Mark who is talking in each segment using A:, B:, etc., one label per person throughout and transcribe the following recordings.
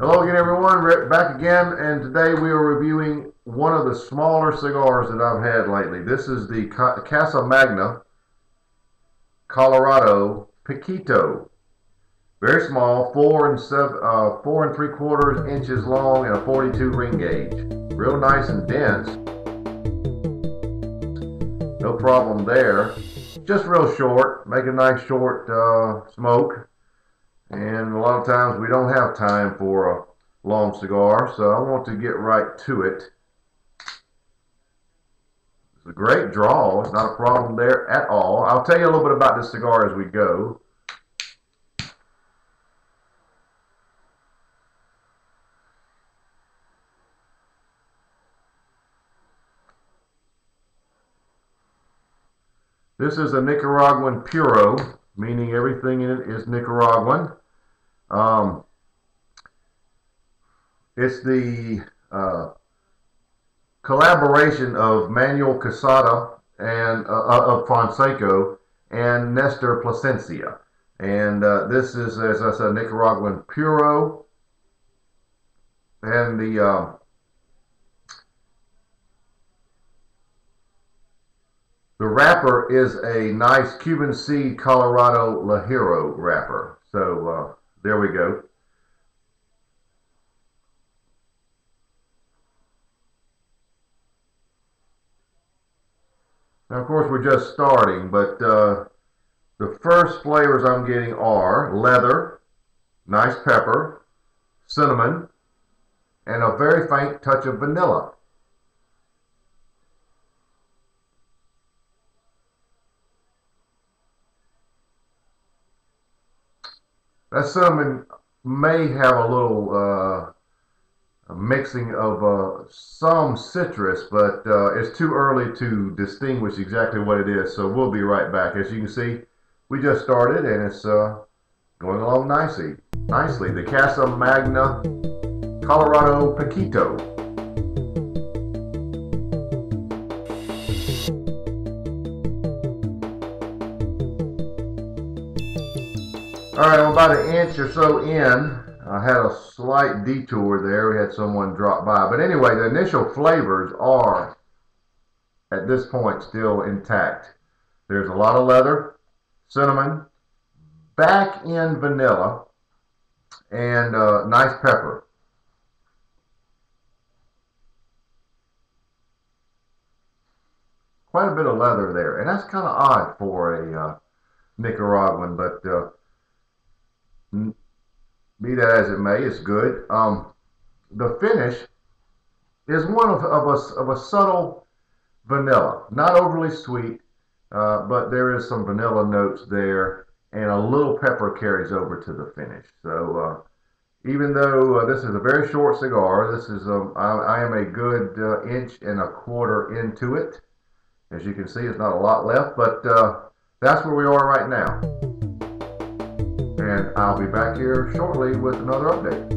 A: Hello again, everyone. We're back again, and today we are reviewing one of the smaller cigars that I've had lately. This is the Casa Magna Colorado Pikito. Very small, 4 3/4 inches long, and a 42 ring gauge. Real nice and dense. No problem there. Just real short. Make a nice short smoke. And a lot of times we don't have time for a long cigar, so I want to get right to it. It's a great draw. It's not a problem there at all. I'll tell you a little bit about this cigar as we go. This is a Nicaraguan Puro, meaning everything in it is Nicaraguan. It's the collaboration of Manuel Quesada and of Fonseca and Nestor Plasencia. And this is, as I said, Nicaraguan Puro. And the wrapper is a nice Cuban seed Colorado Ligero wrapper. So there we go. Now, of course, we're just starting, but the first flavors I'm getting are leather, nice pepper, cinnamon, and a very faint touch of vanilla. That cinnamon may have a little mixing of some citrus, but it's too early to distinguish exactly what it is, so we'll be right back. As you can see, we just started and it's going along nicely. The Casa Magna Colorado Pikito. Alright, I'm about an inch or so in. I had a slight detour there. We had someone drop by. But anyway, the initial flavors are, at this point, still intact. There's a lot of leather, cinnamon, back end vanilla, and nice pepper. Quite a bit of leather there. And that's kind of odd for a Nicaraguan, but be that as it may, it's good. The finish is one of a subtle vanilla, not overly sweet, but there is some vanilla notes there, and a little pepper carries over to the finish. So even though this is a very short cigar, this is I am a good 1.25 inches into it. As you can see, it's not a lot left, but that's where we are right now. And I'll be back here shortly with another update.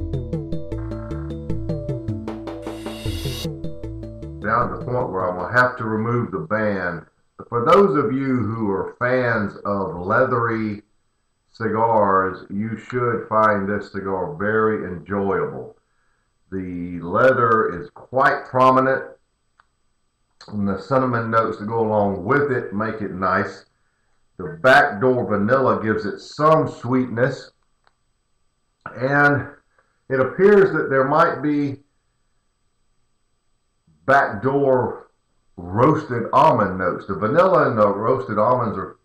A: Down to the point where I'm going to have to remove the band. For those of you who are fans of leathery cigars, you should find this cigar very enjoyable. The leather is quite prominent, and the cinnamon notes that go along with it make it nice. The backdoor vanilla gives it some sweetness, and it appears that there might be backdoor roasted almond notes. The vanilla and the roasted almonds are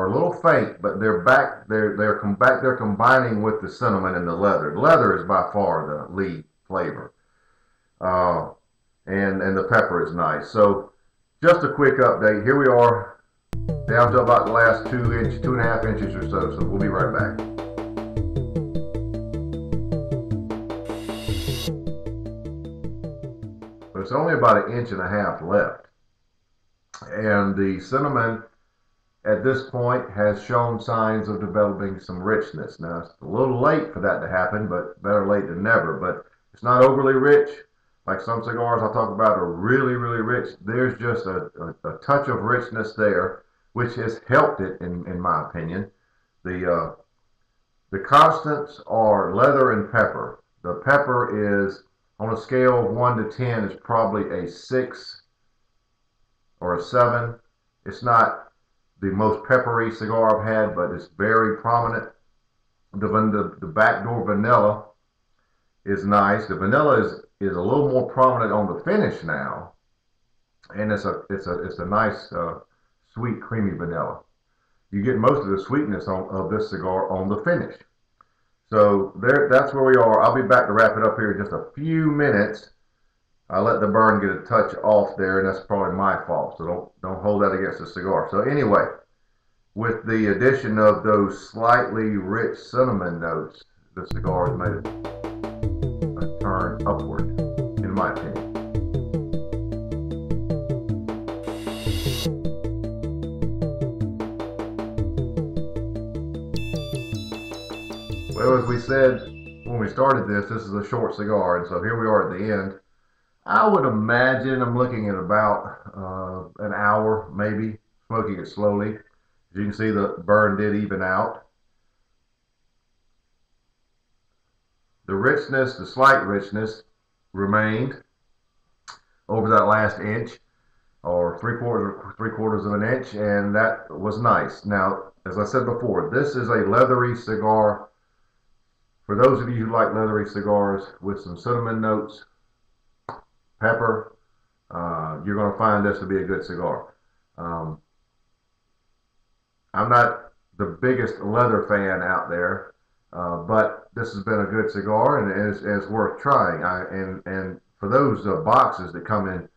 A: a little faint, but they're combining with the cinnamon and the leather. The leather is by far the lead flavor, and the pepper is nice. So just a quick update. Here we are, down to about the last 2.5 inches or so. So we'll be right back. But it's only about 1.5 inches left, and the cinnamon at this point has shown signs of developing some richness. Now, it's a little late for that to happen, but better late than never. But it's not overly rich. Like some cigars I talk about are really, really rich. There's just a touch of richness there, which has helped it, in my opinion. The constants are leather and pepper. The pepper is, on a scale of 1 to 10, is probably a 6 or a 7. It's not the most peppery cigar I've had, but it's very prominent. The backdoor vanilla is nice. The vanilla is a little more prominent on the finish now, and it's a nice sweet creamy vanilla. You get most of the sweetness of this cigar on the finish. So that's where we are. I'll be back to wrap it up here in just a few minutes. I let the burn get a touch off there, and that's probably my fault. So don't hold that against the cigar. So anyway, with the addition of those slightly rich cinnamon notes, the cigar has made a turn upward, in my opinion. Well, as we said when we started this is a short cigar, and so here we are at the end. I would imagine I'm looking at about an hour, maybe, smoking it slowly. As you can see, the burn did even out. The richness, the slight richness, remained over that last inch, or three quarters of an inch, and that was nice. Now, as I said before, this is a leathery cigar. For those of you who like leathery cigars with some cinnamon notes, pepper, you're going to find this to be a good cigar. I'm not the biggest leather fan out there, but this has been a good cigar and it's worth trying. And for those boxes that come in,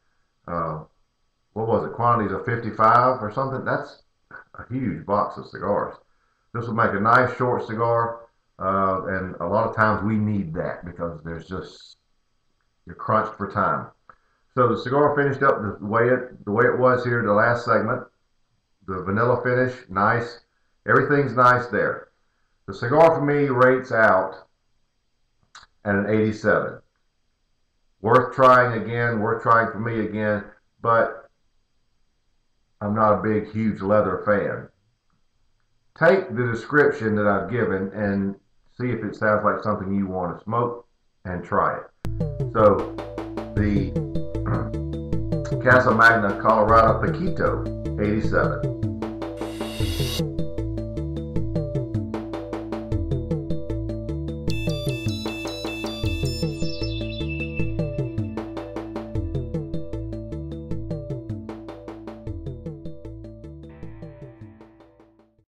A: what was it, quantities of 55 or something, that's a huge box of cigars. This will make a nice short cigar. And a lot of times we need that because you're crunched for time. So the cigar finished up the way it was here, the last segment. The vanilla finish, nice. Everything's nice there. The cigar for me rates out at an 87. Worth trying again, worth trying for me again, but I'm not a big, huge leather fan. Take the description that I've given and see if it sounds like something you want to smoke and try it. So the Casa Magna Colorado Pikito 87.